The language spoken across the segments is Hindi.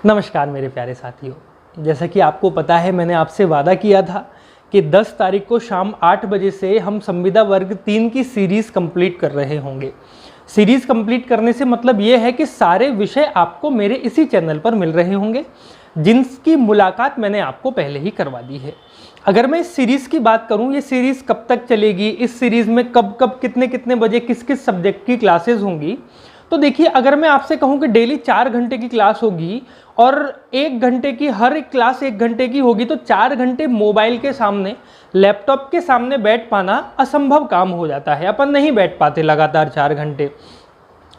नमस्कार मेरे प्यारे साथियों, जैसा कि आपको पता है मैंने आपसे वादा किया था कि 10 तारीख को शाम 8 बजे से हम संविदा वर्ग 3 की सीरीज़ कंप्लीट कर रहे होंगे। सीरीज़ कंप्लीट करने से मतलब ये है कि सारे विषय आपको मेरे इसी चैनल पर मिल रहे होंगे, जिनकी मुलाकात मैंने आपको पहले ही करवा दी है। अगर मैं इस सीरीज़ की बात करूं, ये सीरीज़ कब तक चलेगी, इस सीरीज़ में कब कब कितने कितने बजे किस किस सब्जेक्ट की क्लासेस होंगी, तो देखिए, अगर मैं आपसे कहूं कि डेली 4 घंटे की क्लास होगी और 1 घंटे की, हर एक क्लास 1 घंटे की होगी, तो 4 घंटे मोबाइल के सामने, लैपटॉप के सामने बैठ पाना असंभव काम हो जाता है। अपन नहीं बैठ पाते लगातार 4 घंटे।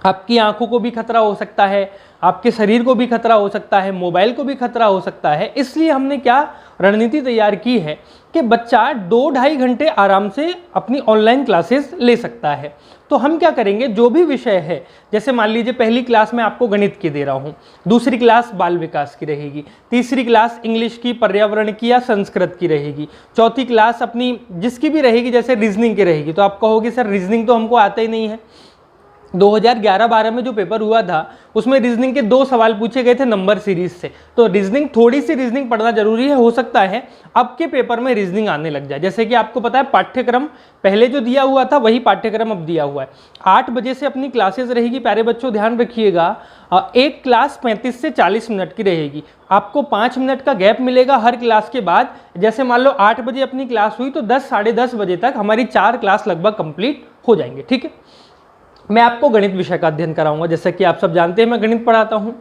आपकी आंखों को भी खतरा हो सकता है, आपके शरीर को भी खतरा हो सकता है, मोबाइल को भी खतरा हो सकता है। इसलिए हमने क्या रणनीति तैयार की है कि बच्चा 2-2.5 घंटे आराम से अपनी ऑनलाइन क्लासेस ले सकता है। तो हम क्या करेंगे, जो भी विषय है, जैसे मान लीजिए पहली क्लास में आपको गणित की दे रहा हूँ, दूसरी क्लास बाल विकास की रहेगी, तीसरी क्लास इंग्लिश की, पर्यावरण की या संस्कृत की रहेगी, चौथी क्लास अपनी जिसकी भी रहेगी, जैसे रीजनिंग की रहेगी। तो आप कहोगे सर रीजनिंग तो हमको आता ही नहीं है। 2011-12 में जो पेपर हुआ था उसमें रीजनिंग के 2 सवाल पूछे गए थे नंबर सीरीज से। तो रीजनिंग, थोड़ी सी रीजनिंग पढ़ना जरूरी है। हो सकता है अब के पेपर में रीजनिंग आने लग जाए। जैसे कि आपको पता है पाठ्यक्रम पहले जो दिया हुआ था वही पाठ्यक्रम अब दिया हुआ है। 8 बजे से अपनी क्लासेस रहेगी। प्यारे बच्चों ध्यान रखिएगा, एक क्लास 35 से 40 मिनट की रहेगी। आपको 5 मिनट का गैप मिलेगा हर क्लास के बाद। जैसे मान लो 8 बजे अपनी क्लास हुई तो 10 साढ़े 10 बजे तक हमारी 4 क्लास लगभग कंप्लीट हो जाएंगे। ठीक है, मैं आपको गणित विषय का अध्ययन कराऊंगा। जैसा कि आप सब जानते हैं मैं गणित पढ़ाता हूं।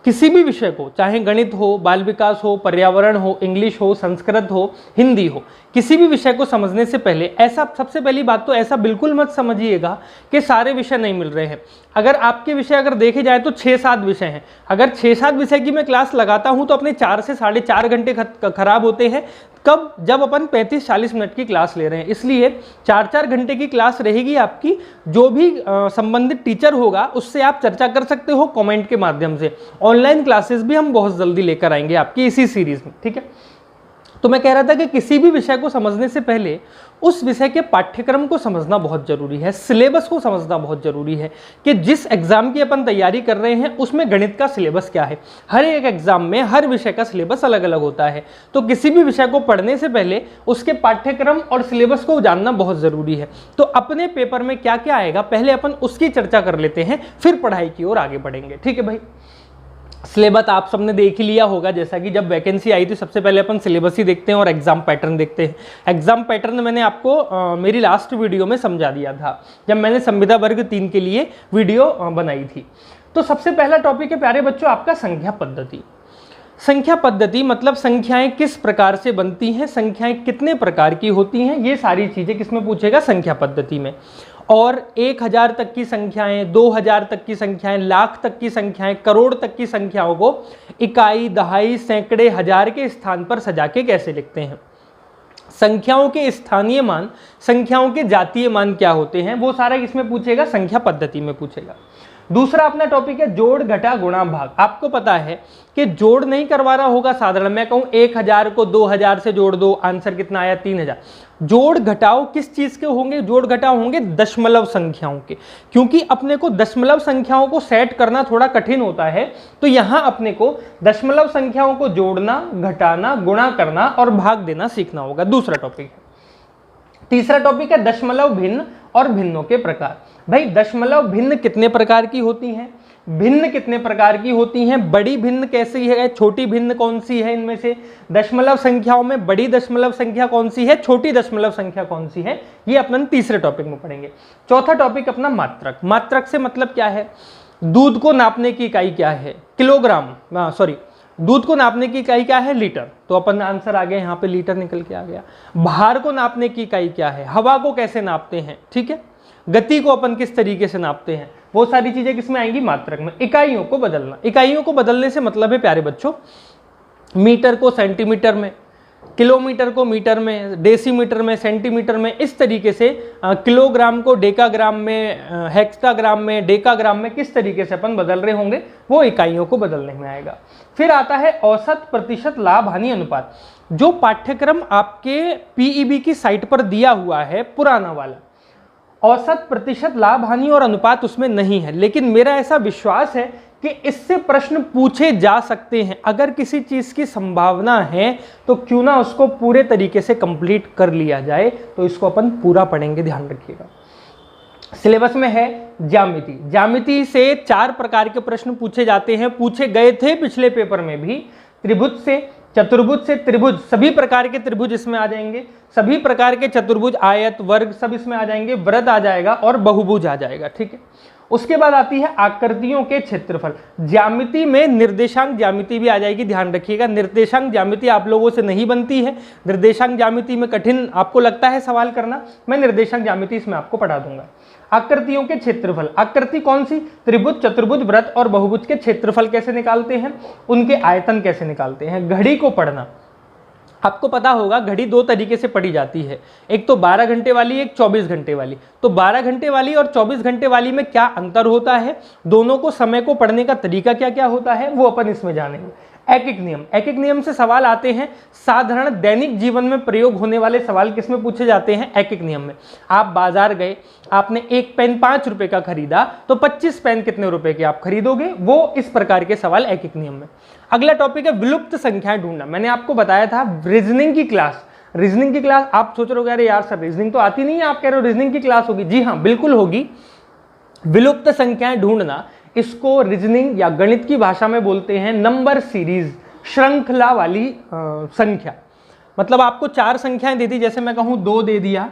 किसी भी विषय को, चाहे गणित हो, बाल विकास हो, पर्यावरण हो, इंग्लिश हो, संस्कृत हो, हिंदी हो, किसी भी विषय को समझने से पहले ऐसा, सबसे पहली बात तो ऐसा बिल्कुल मत समझिएगा कि सारे विषय नहीं मिल रहे हैं। अगर आपके विषय अगर देखे जाए तो 6-7 विषय हैं। अगर 6-7 विषय की मैं क्लास लगाता हूं तो अपने 4 से साढ़े 4 घंटे खराब होते हैं। कब? जब अपन 35-40 मिनट की क्लास ले रहे हैं। इसलिए 4-4 घंटे की क्लास रहेगी आपकी। जो भी संबंधित टीचर होगा उससे आप चर्चा कर सकते हो कमेंट के माध्यम से। ऑनलाइन क्लासेस भी हम बहुत जल्दी लेकर आएंगे आपकी इसी सीरीज में। ठीक है, तो मैं कह रहा था कि किसी भी विषय को समझने से पहले उस विषय के पाठ्यक्रम को समझना बहुत जरूरी है, सिलेबस को समझना बहुत जरूरी है कि जिस एग्जाम की अपन तैयारी कर रहे हैं उसमें गणित का सिलेबस क्या है। हर एक एग्जाम में हर विषय का सिलेबस अलग अलग होता है। तो किसी भी विषय को पढ़ने से पहले उसके पाठ्यक्रम और सिलेबस को जानना बहुत जरूरी है। तो अपने पेपर में क्या क्या आएगा पहले अपन उसकी चर्चा कर लेते हैं, फिर पढ़ाई की ओर आगे बढ़ेंगे। ठीक है भाई, सिलेबस आप सबने देख ही लिया होगा। जैसा कि जब वैकेंसी आई थी सबसे पहले अपन सिलेबस ही देखते हैं और एग्जाम पैटर्न देखते हैं। एग्जाम पैटर्न मैंने आपको मेरी लास्ट वीडियो में समझा दिया था जब मैंने संविदा वर्ग 3 के लिए वीडियो बनाई थी। तो सबसे पहला टॉपिक है प्यारे बच्चों आपका संख्या पद्धति। संख्या पद्धति मतलब संख्याएं किस प्रकार से बनती हैं, संख्याएं कितने प्रकार की होती हैं, ये सारी चीजें किसमें पूछेगा, संख्या पद्धति में। और 1000 तक की संख्याएं, 2000 तक की संख्याएं, लाख तक की संख्याएं, करोड़ तक की संख्याओं को इकाई, दहाई, सैकड़े, हजार के स्थान पर सजा के कैसे लिखते हैं। संख्याओं के स्थानीय मान, संख्याओं के जातीय मान क्या होते हैं, वो सारा इसमें पूछेगा, संख्या पद्धति में पूछेगा। दूसरा अपना टॉपिक है जोड़, घटा, गुणा, भाग। आपको पता है कि जोड़ नहीं करवा रहा होगा साधारण, मैं कहूं 1000 को 2000 से जोड़ दो, आंसर कितना आया 3000। जोड़ घटाओ किस चीज के होंगे, जोड़ घटाओ होंगे दशमलव संख्याओं के। क्योंकि अपने को दशमलव संख्याओं को सेट करना थोड़ा कठिन होता है, तो यहां अपने को दशमलव संख्याओं को जोड़ना, घटाना, गुणा करना और भाग देना सीखना होगा। दूसरा टॉपिक है। तीसरा टॉपिक है दशमलव भिन्न और भिन्नों के प्रकार। भाई दशमलव भिन्न कितने प्रकार की होती हैं, भिन्न कितने प्रकार की होती हैं, बड़ी भिन्न कैसी है, छोटी भिन्न कौन सी है, इनमें से दशमलव संख्याओं में बड़ी दशमलव संख्या कौन सी है, छोटी दशमलव संख्या कौन सी है, ये अपन तीसरे टॉपिक में पढ़ेंगे। चौथा टॉपिक अपना मात्रक। मात्रक से मतलब क्या है, दूध को नापने की इकाई क्या है, किलोग्राम, दूध को नापने की इकाई क्या है, लीटर। तो अपन आंसर आ गया यहाँ पे, लीटर निकल के आ गया। भार को नापने की इकाई क्या है, हवा को कैसे नापते हैं, ठीक है। गति को अपन किस तरीके से नापते हैं, वो सारी चीजें किसमें आएंगी, मात्रक में। इकाइयों को बदलना, इकाइयों को बदलने से मतलब है प्यारे बच्चों, मीटर को सेंटीमीटर में, किलोमीटर को मीटर में, डेसीमीटर में, सेंटीमीटर में, इस तरीके से किलोग्राम को डेकाग्राम में, हेक्साग्राम में, डेकाग्राम में किस तरीके से अपन बदल रहे होंगे, वो इकाइयों को बदलने में आएगा। फिर आता है औसत प्रतिशत लाभ हानि अनुपात। जो पाठ्यक्रम आपके पीईबी की साइट पर दिया हुआ है पुराना वाला, औसत प्रतिशत लाभ हानि और अनुपात उसमें नहीं है, लेकिन मेरा ऐसा विश्वास है कि इससे प्रश्न पूछे जा सकते हैं। अगर किसी चीज की संभावना है तो क्यों ना उसको पूरे तरीके से कंप्लीट कर लिया जाए। तो इसको अपन पूरा पढ़ेंगे, ध्यान रखिएगा। सिलेबस में है ज्यामिति। ज्यामिति से 4 प्रकार के प्रश्न पूछे जाते हैं, पूछे गए थे पिछले पेपर में भी। त्रिभुज से, चतुर्भुज से, त्रिभुज, सभी प्रकार के त्रिभुज इसमें आ जाएंगे, सभी प्रकार के चतुर्भुज, आयत, वर्ग सब इसमें आ जाएंगे, वृत्त आ जाएगा और बहुभुज आ जाएगा, ठीक है। उसके बाद आती है आकृतियों के क्षेत्रफल। ज्यामिति में निर्देशांक ज्यामिति भी आ जाएगी, ध्यान रखिएगा। निर्देशांक ज्यामिति आप लोगों से नहीं बनती है, निर्देशांक ज्यामिति में कठिन आपको लगता है सवाल करना, मैं निर्देशांक ज्यामिति इसमें आपको पढ़ा दूंगा। आकृतियों के क्षेत्रफल, आकृति कौन सी, त्रिभुज, चतुर्भुज, वृत्त और बहुभुज के क्षेत्रफल कैसे निकालते हैं, उनके आयतन कैसे निकालते हैं। घड़ी को पढ़ना, आपको पता होगा घड़ी 2 तरीके से पढ़ी जाती है, एक तो 12 घंटे वाली, एक 24 घंटे वाली। तो 12 घंटे वाली और 24 घंटे वाली में क्या अंतर होता है, दोनों को समय को पढ़ने का तरीका क्या क्या होता है, वो अपन इसमें जानेंगे। एक एक नियम, एक एक नियम से सवाल आते हैं। साधारण दैनिक जीवन में प्रयोग होने वाले सवाल किसमें पूछे जाते हैं, एक एक नियम में। आप बाजार गए, आपने एक पेन 5 रुपए का खरीदा, तो 25 पेन कितने रुपए के आप खरीदोगे, वो इस प्रकार के सवाल एक एक नियम में। अगला टॉपिक है विलुप्त संख्याएं ढूंढना। मैंने आपको बताया था रीजनिंग की क्लास, रीजनिंग की क्लास आप सोच रहे हो अरे यार सर रीजनिंग तो आती नहीं है, आप कह रहे हो रीजनिंग की क्लास होगी। जी हाँ, बिल्कुल होगी। विलुप्त संख्याएं ढूंढना, इसको रीजनिंग या गणित की भाषा में बोलते हैं नंबर सीरीज, श्रृंखला वाली संख्या। मतलब आपको 4 संख्याएं दे दी, जैसे मैं कहूं 2 दे दिया,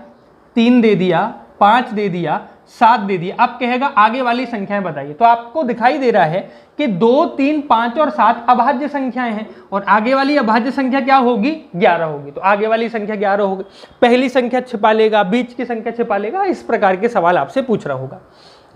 3 दे दिया, 5 दे दिया, 7 दे दिया, आप कहेगा आगे वाली संख्याएं बताइए। तो आपको दिखाई दे रहा है कि 2, 3, 5 और 7 अभाज्य संख्याएं हैं, और आगे वाली अभाज्य संख्या क्या होगी, 11 होगी। तो आगे वाली संख्या 11 होगी, पहली संख्या छिपा लेगा, बीच की संख्या छिपा लेगा, इस प्रकार के सवाल आपसे पूछ रहा होगा।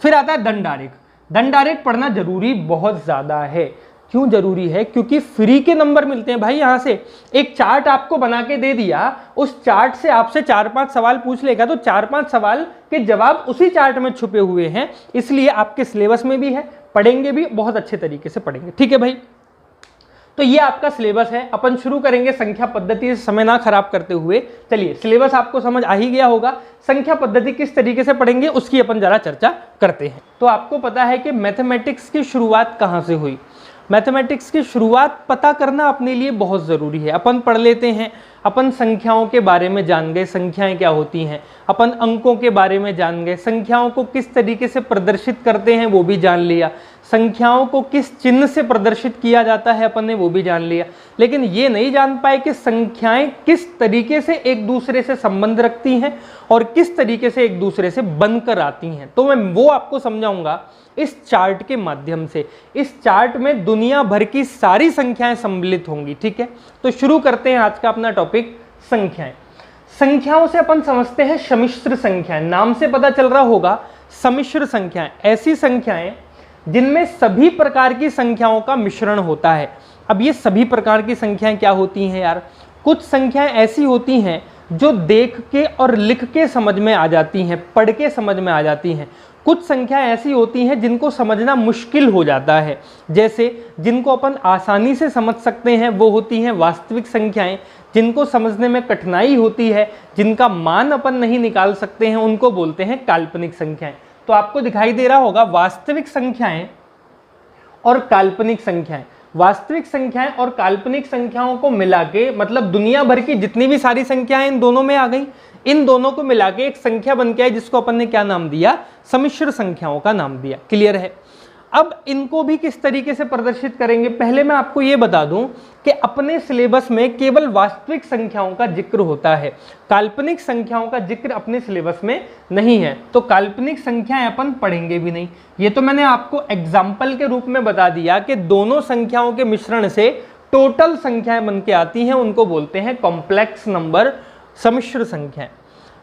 फिर आता है दंडारेख। दंडारेख पढ़ना जरूरी बहुत ज्यादा है। क्यों जरूरी है, क्योंकि फ्री के नंबर मिलते हैं भाई। यहां से एक चार्ट आपको बना के दे दिया, उस चार्ट से आपसे 4-5 सवाल पूछ लेगा, तो 4-5 सवाल के जवाब उसी चार्ट में छुपे हुए हैं, इसलिए आपके सिलेबस में भी है, पढ़ेंगे भी, बहुत अच्छे तरीके से पढ़ेंगे, ठीक है भाई। तो ये आपका सिलेबस है। अपन शुरू करेंगे संख्या पद्धति से, समय ना खराब करते हुए। चलिए, सिलेबस आपको समझ आ ही गया होगा, संख्या पद्धति किस तरीके से पढ़ेंगे उसकी अपन जरा चर्चा करते हैं। तो आपको पता है कि मैथमेटिक्स की शुरुआत कहाँ से हुई। मैथमेटिक्स की शुरुआत पता करना अपने लिए बहुत ज़रूरी है। अपन पढ़ लेते हैं, अपन संख्याओं के बारे में जान गए, संख्याएं क्या होती हैं, अपन अंकों के बारे में जान गए, संख्याओं को किस तरीके से प्रदर्शित करते हैं वो भी जान लिया, संख्याओं को किस चिन्ह से प्रदर्शित किया जाता है अपन ने वो भी जान लिया। लेकिन ये नहीं जान पाए कि संख्याएं किस तरीके से एक दूसरे से संबंध रखती हैं और किस तरीके से एक दूसरे से बनकर आती हैं। तो मैं वो आपको समझाऊंगा इस चार्ट के माध्यम से। इस चार्ट में दुनिया भर की सारी संख्याएं सम्मिलित होंगी, ठीक है। तो शुरू करते हैं आज का अपना टॉपिक, संख्याएं। संख्याओं से अपन समझते हैं सम्मिश्र संख्याएं। नाम से पता चल रहा होगा, सम्मिश्र संख्याएं ऐसी संख्याएं जिनमें सभी प्रकार की संख्याओं का मिश्रण होता है। अब ये सभी प्रकार की संख्याएं क्या होती हैं यार, कुछ संख्याएं ऐसी होती हैं जो देख के और लिख के समझ में आ जाती हैं, पढ़ के समझ में आ जाती हैं। कुछ संख्याएं ऐसी होती हैं जिनको समझना मुश्किल हो जाता है, जैसे जिनको अपन आसानी से समझ सकते हैं वो होती हैं वास्तविक संख्याएं। जिनको समझने में कठिनाई होती है, जिनका मान अपन नहीं निकाल सकते हैं, उनको बोलते हैं काल्पनिक संख्याएं। तो आपको दिखाई दे रहा होगा वास्तविक संख्याएं और काल्पनिक संख्याएं। वास्तविक संख्याएं और काल्पनिक संख्याओं को मिला के, मतलब दुनिया भर की जितनी भी सारी संख्याएं इन दोनों में आ गई, इन दोनों को मिला के एक संख्या बन के आई जिसको अपन ने क्या नाम दिया, सम्मिश्र संख्याओं का नाम दिया। क्लियर है। अब इनको भी किस तरीके से प्रदर्शित करेंगे, पहले मैं आपको ये बता दूं कि अपने सिलेबस में केवल वास्तविक संख्याओं का जिक्र होता है, काल्पनिक संख्याओं का जिक्र अपने सिलेबस में नहीं है। तो काल्पनिक संख्याएं अपन पढ़ेंगे भी नहीं। ये तो मैंने आपको एग्जाम्पल के रूप में बता दिया कि दोनों संख्याओं के मिश्रण से टोटल संख्याएं बन के आती हैं, उनको बोलते हैं कॉम्प्लेक्स नंबर, सम्मिश्र संख्याएं।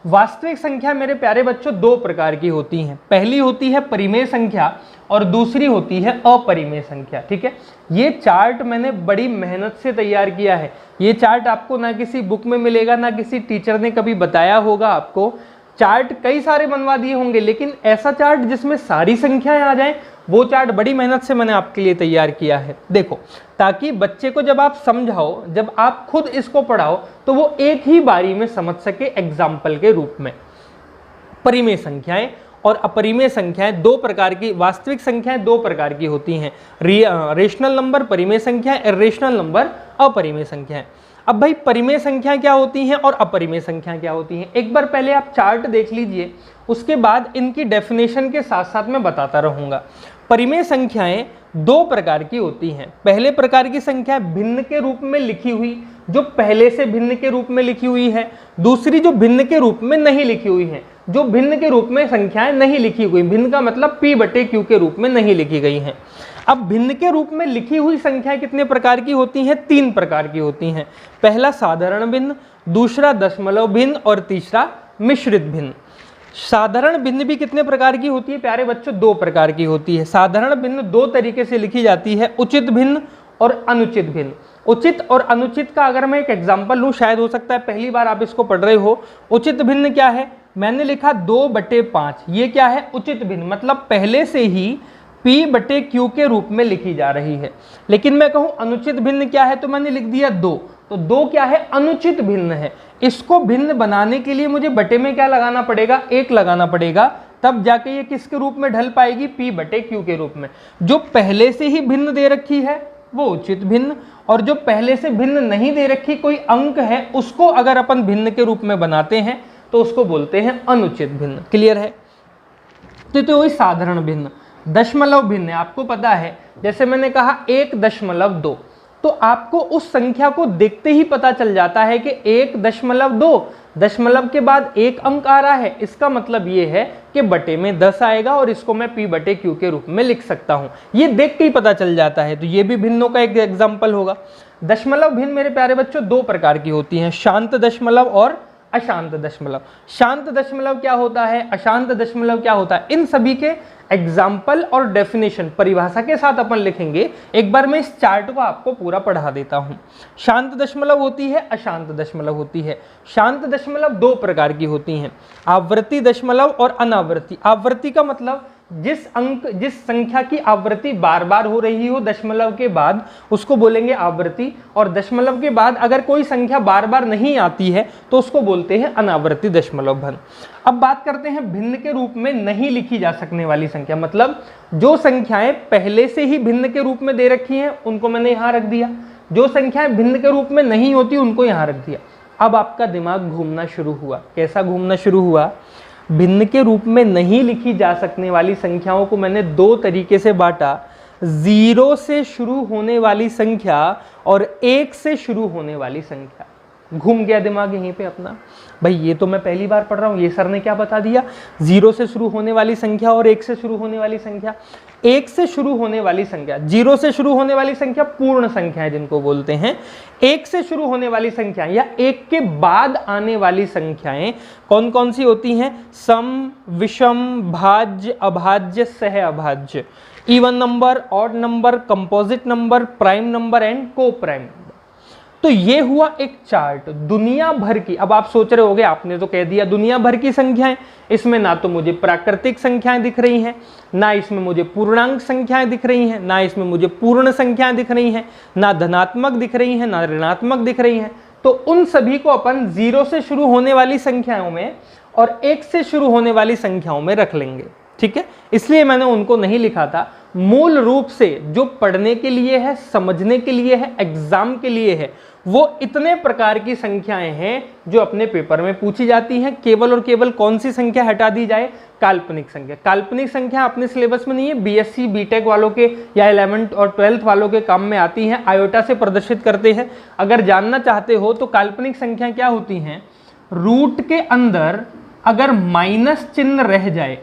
वास्तविक संख्या मेरे प्यारे बच्चों 2 प्रकार की होती हैं। पहली होती है परिमेय संख्या और दूसरी होती है अपरिमेय संख्या, ठीक है। ये चार्ट मैंने बड़ी मेहनत से तैयार किया है। ये चार्ट आपको ना किसी बुक में मिलेगा, ना किसी टीचर ने कभी बताया होगा आपको। चार्ट कई सारे बनवा दिए होंगे, लेकिन ऐसा चार्ट जिसमें सारी संख्याएं आ जाएं, वो चार्ट बड़ी मेहनत से मैंने आपके लिए तैयार किया है। देखो, ताकि बच्चे को जब आप समझाओ, जब आप खुद इसको पढ़ाओ, तो वो एक ही बारी में समझ सके एग्जाम्पल के रूप में। परिमेय संख्याएं और अपरिमेय संख्याएं दो प्रकार की, वास्तविक संख्याएं दो प्रकार की होती हैं, रेशनल नंबर परिमेय संख्याएं, इर्रेशनल नंबर अपरिमेय संख्याएं। अब भाई परिमेय संख्याएं क्या होती हैं और अपरिमेय संख्याएं क्या होती हैं, एक बार पहले आप चार्ट देख लीजिए, उसके बाद इनकी डेफिनेशन के साथ साथ मैं बताता रहूंगा। परिमेय संख्याएं दो प्रकार की होती हैं। पहले प्रकार की संख्या भिन्न के रूप में लिखी हुई, जो पहले से भिन्न के रूप में लिखी हुई है। दूसरी जो भिन्न के रूप में नहीं लिखी हुई है, जो भिन्न के रूप में संख्याएं नहीं लिखी हुई, भिन्न का मतलब p/q के रूप में नहीं लिखी गई हैं। अब भिन्न के रूप में लिखी हुई संख्याएं कितने प्रकार की होती हैं, तीन प्रकार की होती हैं। पहला साधारण भिन्न, दूसरा दशमलव भिन्न और तीसरा मिश्रित भिन्न। साधारण भिन्न भी कितने प्रकार की होती है प्यारे बच्चों, दो प्रकार की होती है। साधारण भिन्न दो तरीके से लिखी जाती है, उचित भिन्न और अनुचित भिन्न। उचित और अनुचित का अगर मैं एक एग्जांपल लूं, शायद हो सकता है पहली बार आप इसको पढ़ रहे हो। उचित भिन्न क्या है, मैंने लिखा 2/5, ये क्या है उचित भिन्न, मतलब पहले से ही p/q के रूप में लिखी जा रही है। लेकिन मैं कहूं अनुचित भिन्न क्या है, तो मैंने लिख दिया 2, तो 2 क्या है, अनुचित भिन्न है। इसको भिन्न बनाने के लिए मुझे बटे में क्या लगाना पड़ेगा, 1 लगाना पड़ेगा, तब जाके ये किसके रूप में ढल पाएगी, p/q के रूप में। जो पहले से ही भिन्न दे रखी है वो उचित भिन्न, और जो पहले से भिन्न नहीं दे रखी कोई अंक है, उसको अगर अपन भिन्न के रूप में बनाते हैं तो उसको बोलते हैं अनुचित भिन्न। क्लियर है। तो वही साधारण भिन्न। दशमलव भिन्न आपको पता है, जैसे मैंने कहा 1.2, तो आपको उस संख्या को देखते ही पता चल जाता है कि 1.2, दशमलव के बाद एक अंक आ रहा है, इसका मतलब ये है कि बटे में 10 आएगा और इसको मैं p/q के रूप में लिख सकता हूं। ये देख के ही पता चल जाता है। तो ये भी भिन्नों का एक एग्जाम्पल होगा। दशमलव भिन्न मेरे प्यारे बच्चों दो प्रकार की होती हैं, शांत दशमलव और अशांत दशमलव। शांत दशमलव क्या होता है, अशांत दशमलव क्या होता है, इन सभी के एग्जाम्पल और डेफिनेशन परिभाषा के साथ अपन लिखेंगे। एक बार मैं इस चार्ट को आपको पूरा पढ़ा देता हूं। शांत दशमलव होती है, अशांत दशमलव होती है। शांत दशमलव दो प्रकार की होती हैं, आवृत्ति दशमलव और अनावृत्ति। आवृत्ति का मतलब जिस संख्या की आवृत्ति बार बार हो रही हो दशमलव के बाद, उसको बोलेंगे आवृत्ति। और दशमलव के बाद अगर कोई संख्या बार बार नहीं आती है तो उसको बोलते हैं अनावृत्ति दशमलव भिन्न। अब बात करते हैं भिन्न के रूप में नहीं लिखी जा सकने वाली संख्या, मतलब जो संख्याएं पहले से ही भिन्न के रूप में दे रखी हैं उनको मैंने यहां रख दिया, जो संख्याएं भिन्न के रूप में नहीं होती उनको यहां रख दिया। अब आपका दिमाग घूमना शुरू हुआ। कैसा घूमना शुरू हुआ, भिन्न के रूप में नहीं लिखी जा सकने वाली संख्याओं को मैंने दो तरीके से बांटा, 0 से शुरू होने वाली संख्या और 1 से शुरू होने वाली संख्या। घूम गया दिमाग यहीं पे अपना, भाई ये तो मैं पहली बार पढ़ रहा हूँ, ये सर ने क्या बता दिया, 0 से शुरू होने वाली संख्या और 1 से शुरू होने वाली संख्या। 1 से शुरू होने वाली संख्या, 0 से शुरू होने वाली संख्या पूर्ण संख्या है जिनको बोलते हैं। 1 से शुरू होने वाली संख्या या 1 के बाद आने वाली संख्याएं कौन कौन सी होती हैं, सम, विषम, भाज्य, अभाज्य, सह अभाज्य, even number, odd number, composite number, prime number and को प्राइम। तो ये हुआ एक चार्ट दुनिया भर की। अब आप सोच रहे होंगे आपने तो कह दिया दुनिया भर की संख्याएं, इसमें ना तो मुझे प्राकृतिक संख्याएं दिख रही हैं, ना इसमें मुझे पूर्णांक संख्याएं दिख रही हैं, ना इसमें मुझे पूर्ण संख्याएं दिख रही हैं, ना धनात्मक दिख रही हैं, ना ऋणात्मक दिख रही हैं। तो उन सभी को अपन 0 से शुरू होने वाली संख्याओं में और 1 से शुरू होने वाली संख्याओं में रख लेंगे। ठीक है, इसलिए मैंने उनको नहीं लिखा था। मूल रूप से जो पढ़ने के लिए है, समझने के लिए है, एग्जाम के लिए है, वो इतने प्रकार की संख्याएं हैं जो अपने पेपर में पूछी जाती हैं। केवल और केवल कौन सी संख्या हटा दी जाए, काल्पनिक संख्या। काल्पनिक संख्या अपने सिलेबस में नहीं है, बीएससी बीटेक वालों के या 11th और 12th वालों के काम में आती हैं, आयोटा से प्रदर्शित करते हैं। अगर जानना चाहते हो तो काल्पनिक संख्या क्या होती हैं, रूट के अंदर अगर माइनस चिन्ह रह जाए,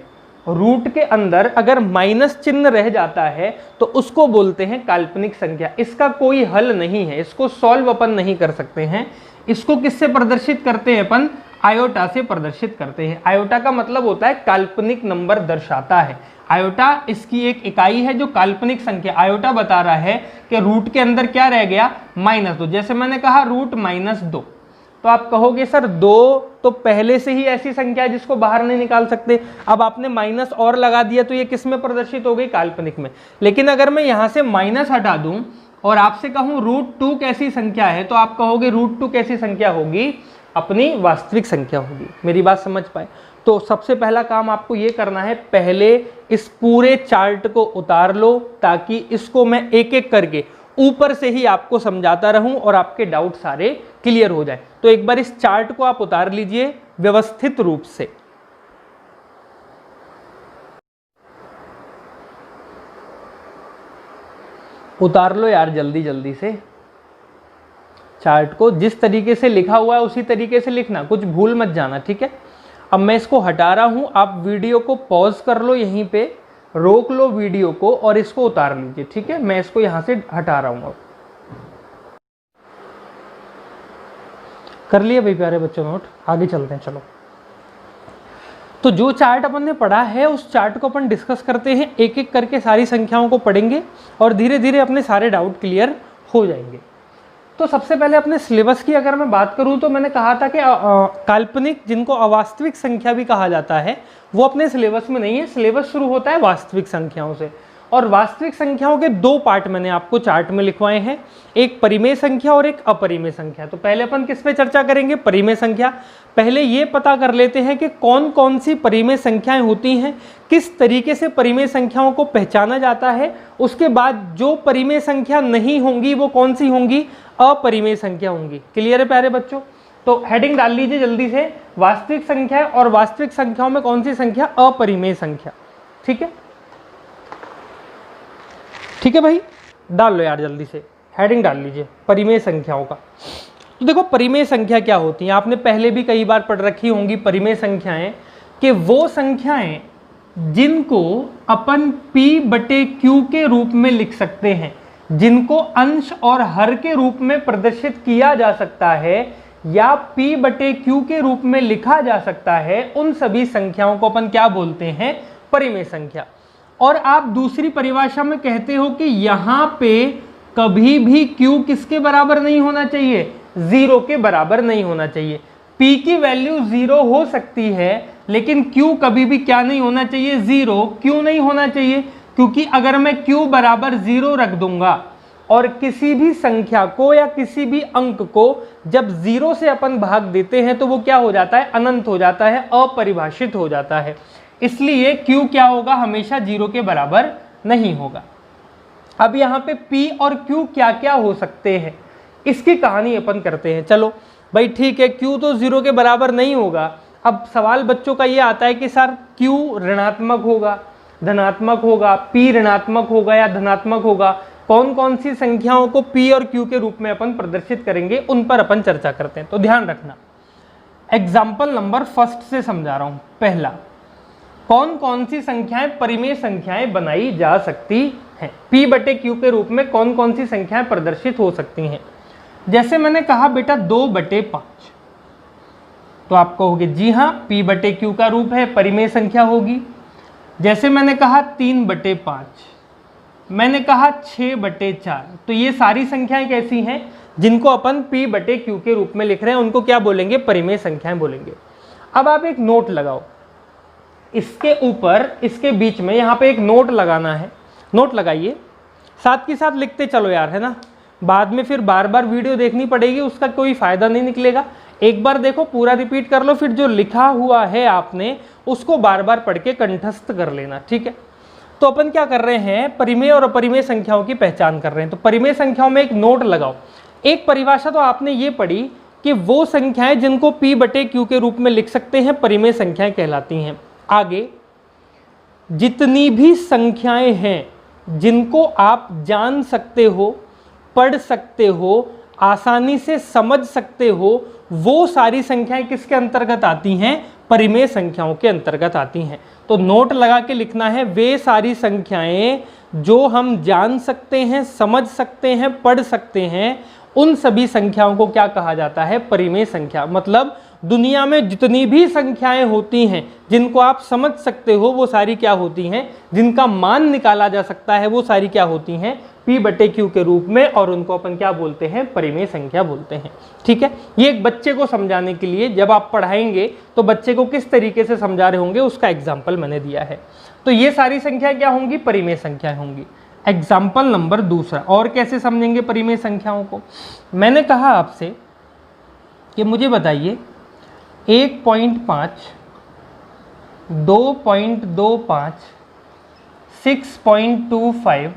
रूट के अंदर अगर माइनस चिन्ह रह जाता है तो उसको बोलते हैं काल्पनिक संख्या। इसका कोई हल नहीं है, इसको सॉल्व अपन नहीं कर सकते हैं। इसको किससे प्रदर्शित करते हैं अपन, आयोटा से प्रदर्शित करते हैं। आयोटा का मतलब होता है काल्पनिक नंबर दर्शाता है। आयोटा इसकी एक इकाई है जो काल्पनिक संख्या, आयोटा बता रहा है कि रूट के अंदर क्या रह गया, -2। जैसे मैंने कहा रूट -2, तो आप कहोगे सर 2 तो पहले से ही ऐसी संख्या है जिसको बाहर नहीं निकाल सकते। अब आपने माइनस और लगा दिया तो ये किस में प्रदर्शित हो गई, काल्पनिक में। लेकिन अगर मैं यहां से माइनस हटा दूं और आपसे कहूं √2 कैसी संख्या है, तो आप कहोगे √2 कैसी संख्या होगी, अपनी वास्तविक संख्या होगी। मेरी बात समझ पाए। तो सबसे पहला काम आपको ये करना है, पहले इस पूरे चार्ट को उतार लो ताकि इसको मैं एक एक करके ऊपर से ही आपको समझाता रहूं और आपके डाउट सारे क्लियर हो जाए। तो एक बार इस चार्ट को आप उतार लीजिए व्यवस्थित रूप से। उतार लो यार जल्दी जल्दी से चार्ट को, जिस तरीके से लिखा हुआ है उसी तरीके से लिखना, कुछ भूल मत जाना, ठीक है। अब मैं इसको हटा रहा हूं, आप वीडियो को पॉज कर लो, यहीं पे रोक लो वीडियो को और इसको उतार लीजिए, ठीक है। मैं इसको यहां से हटा रहा हूं। अब कर लिया भाई प्यारे बच्चों नोट, आगे चलते हैं चलो। तो जो चार्ट अपन ने पढ़ा है उस चार्ट को अपन डिस्कस करते हैं, एक एक करके सारी संख्याओं को पढ़ेंगे और धीरे धीरे अपने सारे डाउट क्लियर हो जाएंगे। तो सबसे पहले अपने सिलेबस की अगर मैं बात करूं तो मैंने कहा था कि काल्पनिक, जिनको अवास्तविक संख्या भी कहा जाता है, वो अपने सिलेबस में नहीं है। सिलेबस शुरू होता है वास्तविक संख्याओं से, और वास्तविक संख्याओं के दो पार्ट मैंने आपको चार्ट में लिखवाए हैं, एक परिमेय संख्या और एक अपरिमेय संख्या। तो पहले अपन किस पे चर्चा करेंगे? परिमेय संख्या। पहले ये पता कर लेते हैं कि कौन कौन सी परिमेय संख्याएं होती हैं, किस तरीके से परिमेय संख्याओं को पहचाना जाता है। उसके बाद जो परिमेय संख्या नहीं होंगी वो कौन सी होंगी? अपरिमेय संख्या होंगी। क्लियर है प्यारे बच्चों? तो हेडिंग डाल लीजिए जल्दी से, वास्तविक संख्या और वास्तविक संख्याओं में कौन सी संख्या? अपरिमेय संख्या। ठीक है, ठीक है भाई, डाल लो यार जल्दी से, हेडिंग डाल लीजिए परिमेय संख्याओं का। तो देखो परिमेय संख्या क्या होती है, आपने पहले भी कई बार पढ़ रखी होंगी परिमेय संख्याएं, कि वो संख्याएं जिनको अपन P/Q के रूप में लिख सकते हैं, जिनको अंश और हर के रूप में प्रदर्शित किया जा सकता है या P/Q के रूप में लिखा जा सकता है, उन सभी संख्याओं को अपन क्या बोलते हैं? परिमेय संख्या। और आप दूसरी परिभाषा में कहते हो कि यहां पे कभी भी Q किसके बराबर नहीं होना चाहिए? 0 के बराबर नहीं होना चाहिए। P की वैल्यू 0 हो सकती है लेकिन Q कभी भी क्या नहीं होना चाहिए? 0। क्यों नहीं होना चाहिए? क्योंकि अगर मैं Q बराबर 0 रख दूंगा और किसी भी संख्या को या किसी भी अंक को जब 0 से अपन भाग देते हैं तो वो क्या हो जाता है? अनंत हो जाता है, अपरिभाषित हो जाता है। इसलिए Q क्या होगा? हमेशा 0 के बराबर नहीं होगा। अब यहाँ पे P और Q क्या क्या हो सकते हैं, इसकी कहानी अपन करते हैं। चलो भाई ठीक है, Q तो 0 के बराबर नहीं होगा। अब सवाल बच्चों का ये आता है कि सर Q ऋणात्मक होगा, धनात्मक होगा, P ऋणात्मक होगा या धनात्मक होगा, कौन कौन सी संख्याओं को P और Q के रूप में अपन प्रदर्शित करेंगे, उन पर अपन चर्चा करते हैं। तो ध्यान रखना, एग्जाम्पल नंबर फर्स्ट से समझा रहा हूं। पहला, कौन कौन सी संख्याएं परिमेय संख्याएं बनाई जा सकती हैं, P/Q के रूप में कौन कौन सी संख्याएं प्रदर्शित हो सकती हैं। जैसे मैंने कहा बेटा 2/5, तो आप कहोगे जी हाँ P/Q का रूप है, परिमेय संख्या होगी। जैसे मैंने कहा 3/5, मैंने कहा 6/4, तो ये सारी संख्याएं कैसी हैं? जिनको अपन P/Q के रूप में लिख रहे हैं उनको क्या बोलेंगे? परिमेय संख्याएं बोलेंगे। अब आप एक नोट लगाओ, इसके ऊपर इसके बीच में यहाँ पे एक नोट लगाना है, नोट लगाइए, साथ के साथ लिखते चलो यार, है ना। बाद में फिर बार बार वीडियो देखनी पड़ेगी, उसका कोई फायदा नहीं निकलेगा। एक बार देखो, पूरा रिपीट कर लो, फिर जो लिखा हुआ है आपने उसको बार बार पढ़ के कंठस्थ कर लेना, ठीक है। तो अपन क्या कर रहे हैं? परिमेय और अपरिमेय संख्याओं की पहचान कर रहे हैं। तो परिमेय संख्याओं में एक नोट लगाओ। एक परिभाषा तो आपने ये पढ़ी कि वो संख्याएं जिनको P/Q के रूप में लिख सकते हैं परिमेय संख्याएं कहलाती हैं। आगे जितनी भी संख्याएं हैं जिनको आप जान सकते हो, पढ़ सकते हो, आसानी से समझ सकते हो, वो सारी संख्याएं किसके अंतर्गत आती हैं? परिमेय संख्याओं के अंतर्गत आती हैं। तो नोट लगा के लिखना है, वे सारी संख्याएं जो हम जान सकते हैं, समझ सकते हैं, पढ़ सकते हैं, उन सभी संख्याओं को क्या कहा जाता है? परिमेय संख्या। मतलब दुनिया में जितनी भी संख्याएं होती हैं जिनको आप समझ सकते हो वो सारी क्या होती हैं? जिनका मान निकाला जा सकता है वो सारी क्या होती हैं? P/Q के रूप में, और उनको अपन क्या बोलते हैं? परिमेय संख्या बोलते हैं, ठीक है। ये एक बच्चे को समझाने के लिए, जब आप पढ़ाएंगे तो बच्चे को किस तरीके से समझा रहे होंगे उसका एग्जाम्पल मैंने दिया है। तो ये सारी संख्या क्या होंगी? परिमेय संख्या होंगी। एग्जाम्पल नंबर दूसरा, और कैसे समझेंगे परिमेय संख्याओं को? मैंने कहा आपसे कि मुझे बताइए 1.5 2.25, 6.25,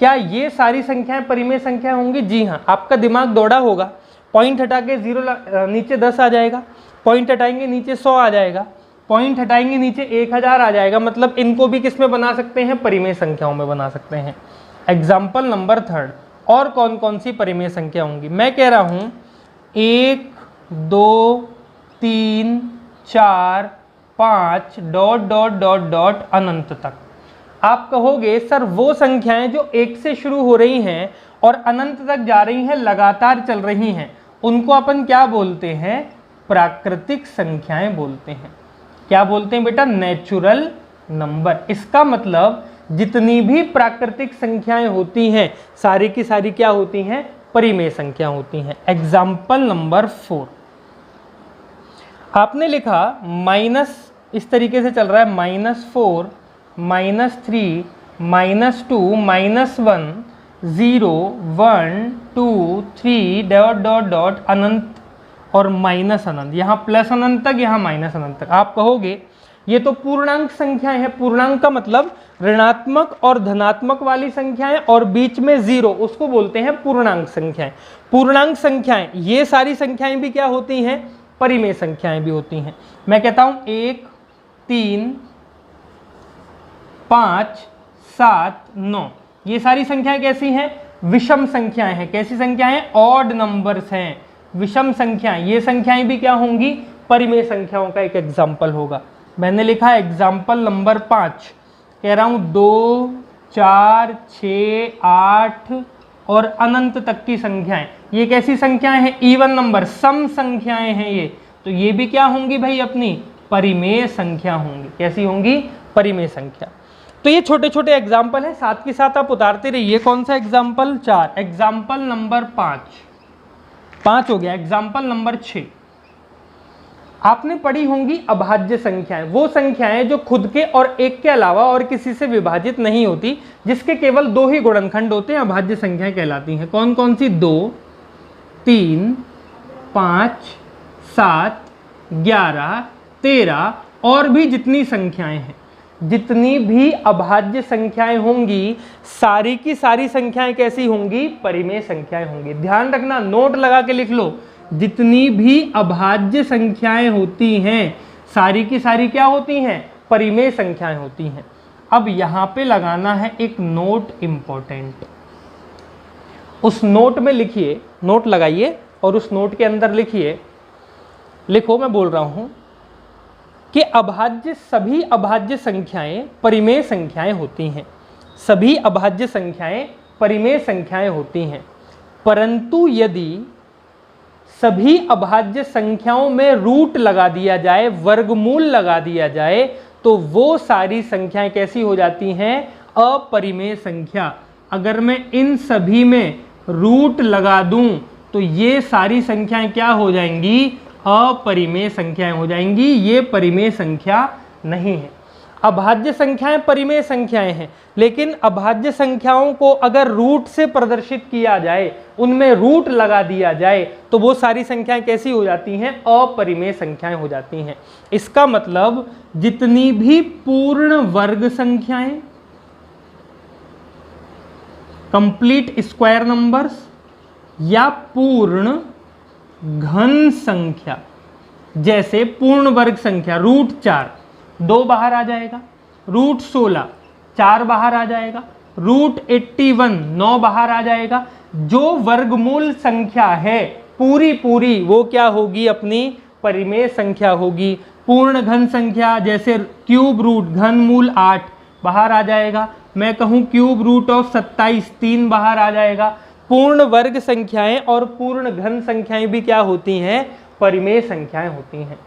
क्या ये सारी संख्याएं परिमेय संख्या होंगी? जी हाँ। आपका दिमाग दौड़ा होगा, पॉइंट हटा के 0 नीचे 10 आ जाएगा, पॉइंट हटाएंगे नीचे 100 आ जाएगा, पॉइंट हटाएंगे नीचे 1000 आ जाएगा। मतलब इनको भी किस में बना सकते हैं? परिमेय संख्याओं में बना सकते हैं। एग्जाम्पल नंबर 3, और कौन कौन सी परिमेय संख्या होंगी? मैं कह रहा हूं 1, 2, 3, 4, 5 डॉट डॉट डॉट डॉट अनंत तक। आप कहोगे सर वो संख्याएं जो 1 से शुरू हो रही हैं और अनंत तक जा रही हैं, लगातार चल रही हैं, उनको अपन क्या बोलते हैं? प्राकृतिक संख्याएं बोलते हैं। क्या बोलते हैं बेटा? Natural number. इसका मतलब जितनी भी प्राकृतिक संख्याएं होती हैं सारी की सारी क्या होती हैं? परिमेय संख्या होती हैं। एग्जाम्पल नंबर 4, आपने लिखा माइनस, इस तरीके से चल रहा है, -4, -3, -2, -1, 0, 1, 2, 3 डॉट डॉट डॉट अनंत और माइनस अनंत, यहाँ प्लस अनंत तक, यहाँ माइनस अनंत तक। आप कहोगे ये तो पूर्णांक संख्याएं हैं। पूर्णांक का मतलब ऋणात्मक और धनात्मक वाली संख्याएं और बीच में 0, उसको बोलते हैं पूर्णांक संख्याएं। पूर्णांक संख्याएं ये सारी संख्याएं भी क्या होती हैं? परिमेय संख्याएं भी होती हैं। मैं कहता हूं 1, 3, 5, 7, 9, ये सारी संख्याएं कैसी हैं? विषम संख्याएं हैं। कैसी संख्याएं हैं? ऑड नंबर्स हैं, विषम संख्याएं। ये संख्याएं भी क्या होंगी? परिमेय संख्याओं का एक एग्जाम्पल होगा। मैंने लिखा एग्जाम्पल नंबर 5, कह रहा हूं 2, 4, 6, 8 और अनंत तक की संख्याएं, ये कैसी संख्याएं हैं? इवन नंबर, सम संख्याएं हैं ये। तो ये भी क्या होंगी भाई? अपनी परिमेय संख्या होंगी। कैसी होंगी? परिमेय संख्या। तो ये छोटे छोटे एग्जाम्पल हैं, साथ के साथ आप उतारते रहिए। कौन सा एग्जाम्पल? 4। एग्जाम्पल नंबर 5 हो गया। एग्जाम्पल नंबर 6, आपने पढ़ी होंगी अभाज्य संख्याएं। वो संख्याएं जो खुद के और एक के अलावा और किसी से विभाजित नहीं होती, जिसके केवल 2 ही गुणनखंड होते हैं, अभाज्य संख्याएं कहलाती हैं। कौन कौन सी? 2, 3, 5, 7, 11, 13 और भी जितनी संख्याएं हैं, जितनी भी अभाज्य संख्याएं होंगी, सारी की सारी संख्याएं कैसी होंगी? परिमेय संख्याएं होंगी। ध्यान रखना, नोट लगा के लिख लो, जितनी भी अभाज्य संख्याएं होती हैं सारी की सारी क्या होती हैं? परिमेय संख्याएं होती हैं। अब यहां पे लगाना है एक नोट इंपॉर्टेंट। उस नोट में लिखिए, नोट लगाइए और उस नोट के अंदर लिखिए, लिखो, मैं बोल रहा हूं कि सभी अभाज्य संख्याएं परिमेय संख्याएं होती हैं। सभी अभाज्य संख्याएं परिमेय संख्याएं होती हैं, परंतु यदि सभी अभाज्य संख्याओं में रूट लगा दिया जाए, वर्गमूल लगा दिया जाए, तो वो सारी संख्याएं कैसी हो जाती हैं? अपरिमेय संख्या। अगर मैं इन सभी में रूट लगा दूं तो ये सारी संख्याएं क्या हो जाएंगी? अपरिमेय संख्याएं हो जाएंगी। ये परिमेय संख्या नहीं है। अभाज्य संख्याएं परिमेय संख्याएं हैं, लेकिन अभाज्य संख्याओं को अगर रूट से प्रदर्शित किया जाए, उनमें रूट लगा दिया जाए, तो वो सारी संख्याएं कैसी हो जाती हैं? अपरिमेय संख्याएं हो जाती हैं। इसका मतलब जितनी भी पूर्ण वर्ग संख्याएं, कंप्लीट स्क्वायर नंबर्स या पूर्ण घन संख्या, जैसे पूर्ण वर्ग संख्या √4, 2 बाहर आ जाएगा, √16, 4 बाहर आ जाएगा, √81, 9 बाहर आ जाएगा। जो वर्गमूल संख्या है पूरी वो क्या होगी? अपनी परिमेय संख्या होगी। पूर्ण घन संख्या जैसे क्यूब रूट घनमूल 8 बाहर आ जाएगा। मैं कहूँ क्यूब रूट ऑफ 27, 3 बाहर आ जाएगा। पूर्ण वर्ग संख्याएं और पूर्ण घन संख्याएं भी क्या होती हैं? परिमेय संख्याएं होती हैं।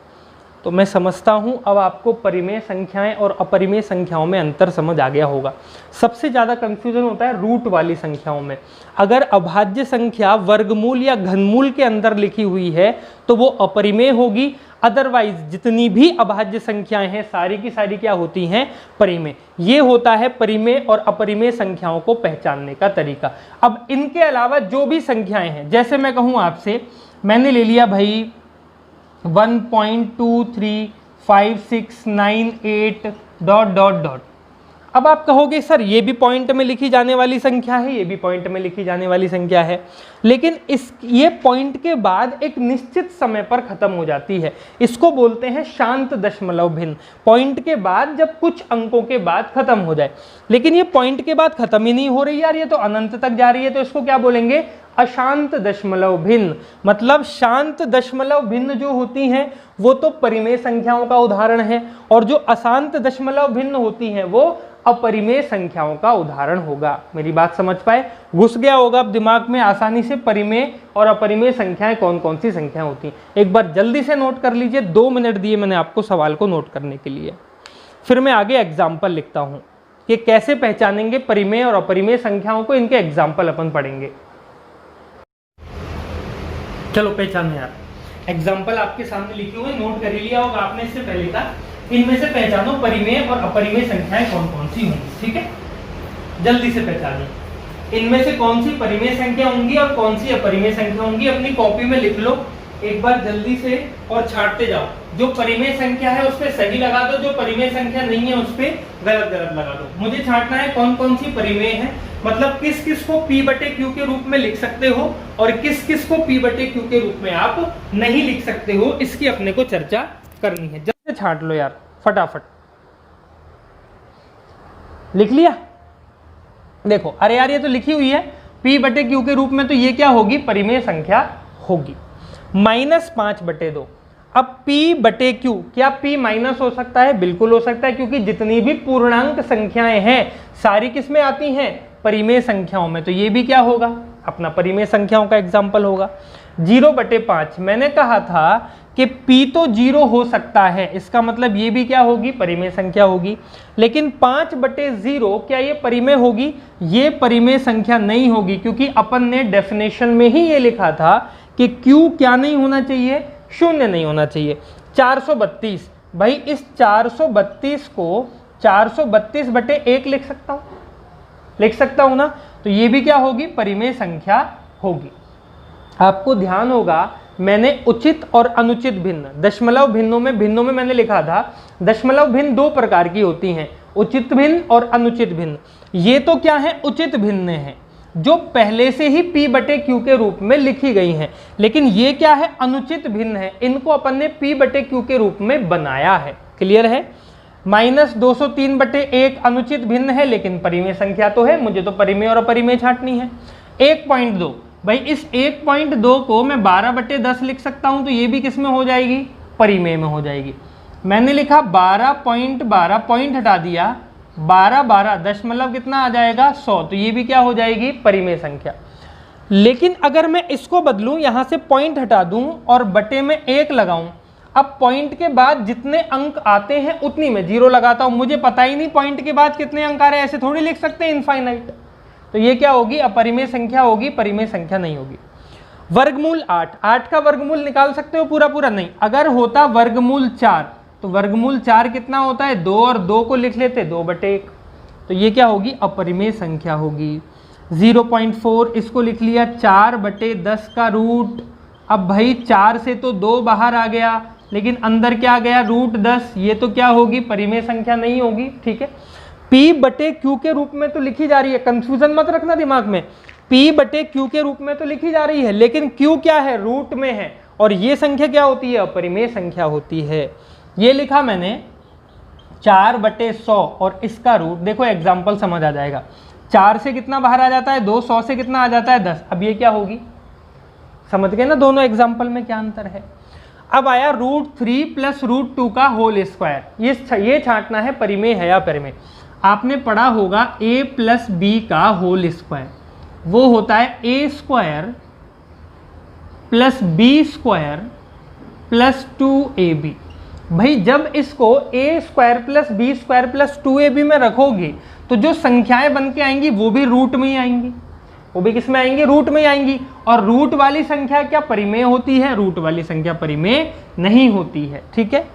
तो मैं समझता हूं अब आपको परिमेय संख्याएं और अपरिमेय संख्याओं में अंतर समझ आ गया होगा। सबसे ज़्यादा कंफ्यूजन होता है रूट वाली संख्याओं में। अगर अभाज्य संख्या वर्गमूल या घनमूल के अंदर लिखी हुई है तो वो अपरिमेय होगी, अदरवाइज जितनी भी अभाज्य संख्याएं हैं सारी की सारी क्या होती हैं? परिमेय। ये होता है परिमेय और अपरिमेय संख्याओं को पहचानने का तरीका। अब इनके अलावा जो भी संख्याएं हैं, जैसे मैं कहूँ आपसे, मैंने ले लिया भाई 1.23 5 6 9 8 डॉट डॉट डॉट। अब आप कहोगे सर ये भी पॉइंट में लिखी जाने वाली संख्या है, ये भी पॉइंट में लिखी जाने वाली संख्या है, लेकिन ये पॉइंट के बाद एक निश्चित समय पर खत्म हो जाती है। इसको बोलते हैं शांत दशमलव भिन्न। पॉइंट के बाद जब कुछ अंकों के बाद खत्म हो जाए, लेकिन ये पॉइंट के बाद खत्म ही नहीं हो रही यार, ये तो अनंत तक जा रही है, तो इसको क्या बोलेंगे? अशांत दशमलव भिन्न। मतलब शांत दशमलव भिन्न जो होती हैं वो तो परिमेय संख्याओं का उदाहरण है, और जो अशांत दशमलव भिन्न होती हैं वो अपरिमेय संख्याओं का उदाहरण होगा। मेरी बात समझ पाए? घुस गया होगा अब दिमाग में आसानी से परिमेय और अपरिमेय संख्याएं कौन कौन सी संख्याएं होती हैं। एक बार जल्दी से नोट कर लीजिए, 2 मिनट दिए मैंने आपको सवाल को नोट करने के लिए। फिर मैं आगे एग्जाम्पल लिखता हूं कि कैसे पहचानेंगे परिमेय और अपरिमेय संख्याओं को। इनके एग्जाम्पल अपन पढ़ेंगे। चलो पहचानो यार, एग्जाम्पल आपके सामने लिखे हुए, नोट कर लिया होगा आपने इससे पहले का। इनमें से पहचानो परिमेय और अपरिमेय संख्याएं कौन कौन सी होंगी, ठीक है? जल्दी से पहचानिए इनमें से कौन सी परिमेय संख्या होंगी और कौन सी अपरिमेय संख्या होंगी। अपनी कॉपी में लिख लो एक बार जल्दी से और छांटते जाओ। जो परिमेय संख्या है उस पे सही लगा दो, जो परिमेय संख्या नहीं है उस पे गलत गलत लगा दो। मुझे छांटना है कौन कौन सी परिमेय है, मतलब किस किस को P बटे Q के रूप में लिख सकते हो और किस किस को P बटे Q के रूप में आप नहीं लिख सकते हो, इसकी अपने को चर्चा करनी है। जल्दी छांट लो यार, फटाफट लिख लिया। देखो अरे यार ये तो लिखी हुई है P बटे Q के रूप में, तो ये क्या होगी? परिमेय संख्या होगी। -5/2। अब P बटे Q, क्या P माइनस हो सकता है? बिल्कुल हो सकता है, क्योंकि जितनी भी पूर्णांक संख्याएं हैं सारी किस में आती हैं? परिमेय संख्याओं में। तो ये भी क्या होगा? अपना परिमेय संख्याओं का एग्जाम्पल होगा। 0/5, मैंने कहा था कि P तो 0 हो सकता है, इसका मतलब ये भी क्या होगी? परिमेय संख्या होगी। लेकिन 5/0 क्या ये परिमेय होगी? ये परिमेय संख्या नहीं होगी, क्योंकि अपन ने डेफिनेशन में ही ये लिखा था कि Q क्या नहीं होना चाहिए? शून्य नहीं होना चाहिए। 432, भाई इस 432 को 432/1 लिख सकता हूं, लिख सकता हूं ना? तो ये भी क्या होगी? परिमेय संख्या होगी। आपको ध्यान होगा मैंने उचित और अनुचित भिन्न, दशमलव भिन्नों में मैंने लिखा था दशमलव भिन्न 2 प्रकार की होती हैं, उचित भिन्न और अनुचित भिन्न। ये तो क्या है? उचित भिन्न है, जो पहले से ही P बटे Q के रूप में लिखी गई हैं। लेकिन ये क्या है? अनुचित भिन्न है, इनको अपन ने P बटे Q के रूप में बनाया है। क्लियर है? -203/1 अनुचित भिन्न है, लेकिन परिमेय संख्या तो है। मुझे तो परिमेय और अपरिमेय छांटनी है। 1.2, भाई इस 1.2 को मैं 12/10 लिख सकता हूं, तो ये भी किस में हो जाएगी? परिमेय में हो जाएगी। मैंने लिखा 12.12, पॉइंट हटा दिया, 12 दशमलव कितना आ जाएगा? 100, तो ये भी क्या हो जाएगी? परिमेय संख्या। लेकिन अगर मैं इसको बदलूं, यहां से पॉइंट हटा दूं और बटे में 1 लगाऊं, अब पॉइंट के बाद जितने अंक आते हैं उतनी में 0 लगाता हूं। मुझे पता ही नहीं पॉइंट के बाद कितने अंक आ रहे हैं, ऐसे थोड़ी लिख सकते हैं इनफाइनाइट। तो ये क्या होगी? अपरिमेय संख्या होगी, परिमेय संख्या नहीं होगी। वर्गमूल 8, 8 का वर्गमूल निकाल सकते हो? पूरा पूरा नहीं। अगर होता वर्गमूल 4, तो वर्गमूल 4 कितना होता है? 2 और 2 को लिख लेते 2/1। तो ये क्या होगी? अपरिमेय संख्या होगी। 0.4 इसको लिख लिया 4/10 का रूट। अब भाई 4 से तो 2 बाहर आ गया, लेकिन अंदर क्या गया? √10। ये तो क्या होगी? परिमेय संख्या नहीं होगी। ठीक है, P बटे Q के रूप में तो लिखी जा रही है, कंफ्यूजन मत रखना दिमाग में। P बटे Q के रूप में तो लिखी जा रही है, लेकिन Q क्या है? रूट में है, और ये संख्या क्या होती है? अपरिमेय संख्या होती है। ये लिखा मैंने 4/100 और इसका रूट। देखो एग्जाम्पल समझ आ जाएगा। 4 से कितना बाहर आ जाता है? 2, 100 से कितना आ जाता है? 10। अब ये क्या होगी? समझ गए ना दोनों एग्जाम्पल में क्या अंतर है? अब आया √3 + √2 का होल स्क्वायर। ये छांटना है परिमेय है या परिमेय। आपने पढ़ा होगा a + b का होल स्क्वायर, वो होता है a² + b² + 2ab। भाई जब इसको a² + b² + 2ab में रखोगे तो जो संख्याएं बन के आएंगी वो भी रूट में ही आएंगी। वो भी किस में आएंगी? रूट में ही आएंगी। और रूट वाली संख्या क्या परिमेय होती है? रूट वाली संख्या परिमेय नहीं होती है। ठीक है,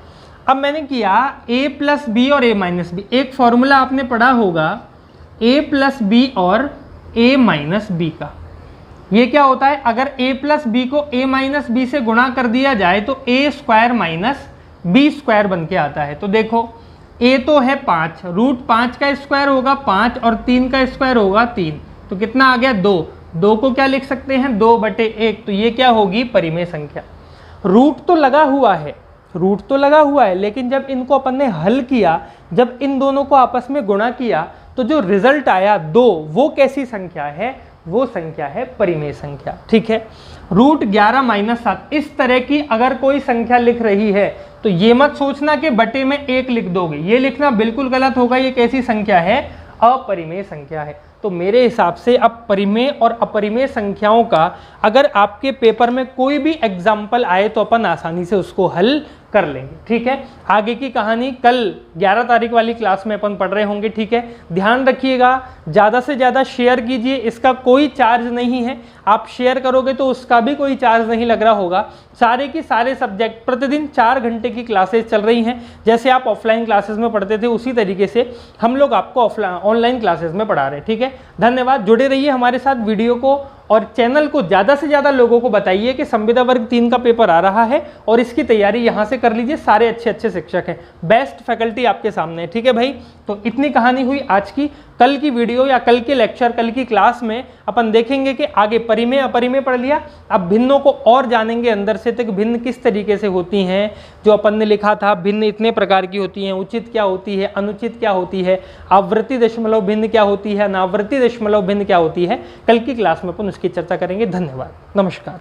अब मैंने किया a + b और a - b। एक फॉर्मूला आपने पढ़ा होगा a + b और a - b का। ये क्या होता है? अगर a + b को a - b से गुणा कर दिया जाए तो a² - बी स्क्वायर बन के आता है। तो देखो ए तो है 5, रूट 5 का स्क्वायर होगा 5 और 3 का स्क्वायर होगा 3, तो कितना आ गया 2। 2 को क्या लिख सकते हैं 2/1, तो ये क्या होगी परिमेय संख्या। रूट तो लगा हुआ है, रूट तो लगा हुआ है, लेकिन जब इनको अपन ने हल किया, जब इन दोनों को आपस में गुणा किया, तो जो रिजल्ट आया 2, वो कैसी संख्या है, वो संख्या है परिमेय संख्या। ठीक है, रूट 11 - 7 इस तरह की अगर कोई संख्या लिख रही है तो ये मत सोचना कि बटे में 1 लिख दोगे, ये लिखना बिल्कुल गलत होगा। ये कैसी संख्या है, अपरिमेय संख्या है। तो मेरे हिसाब से अब परिमेय और अपरिमेय संख्याओं का अगर आपके पेपर में कोई भी एग्जाम्पल आए तो अपन आसानी से उसको हल कर लेंगे। ठीक है, आगे की कहानी कल 11 तारीख वाली क्लास में अपन पढ़ रहे होंगे। ठीक है, ध्यान रखिएगा, ज़्यादा से ज़्यादा शेयर कीजिए, इसका कोई चार्ज नहीं है। आप शेयर करोगे तो उसका भी कोई चार्ज नहीं लग रहा होगा। सारे की सारे सब्जेक्ट प्रतिदिन 4 घंटे की क्लासेस चल रही हैं। जैसे आप ऑफलाइन क्लासेस में पढ़ते थे उसी तरीके से हम लोग आपको ऑनलाइन क्लासेस में पढ़ा रहे हैं। ठीक है, धन्यवाद, जुड़े रहिए हमारे साथ। वीडियो को और चैनल को ज़्यादा से ज़्यादा लोगों को बताइए कि संविदा वर्ग 3 का पेपर आ रहा है और इसकी तैयारी यहाँ से कर लीजिए। सारे अच्छे अच्छे शिक्षक हैं, बेस्ट फैकल्टी आपके सामने है। ठीक है भाई, तो इतनी कहानी हुई आज की। कल की वीडियो या कल के लेक्चर, कल की क्लास में अपन देखेंगे कि आगे परिमेय अपरिमेय पढ़ लिया, अब भिन्नों को और जानेंगे अंदर से तक, भिन्न किस तरीके से होती हैं। जो अपन ने लिखा था भिन्न इतने प्रकार की होती हैं, उचित क्या होती है, अनुचित क्या होती है, आवृत्ति दशमलव भिन्न क्या होती है, अनावृत्ति दशमलव भिन्न क्या होती है, कल की क्लास में अपन उसकी चर्चा करेंगे। धन्यवाद, नमस्कार।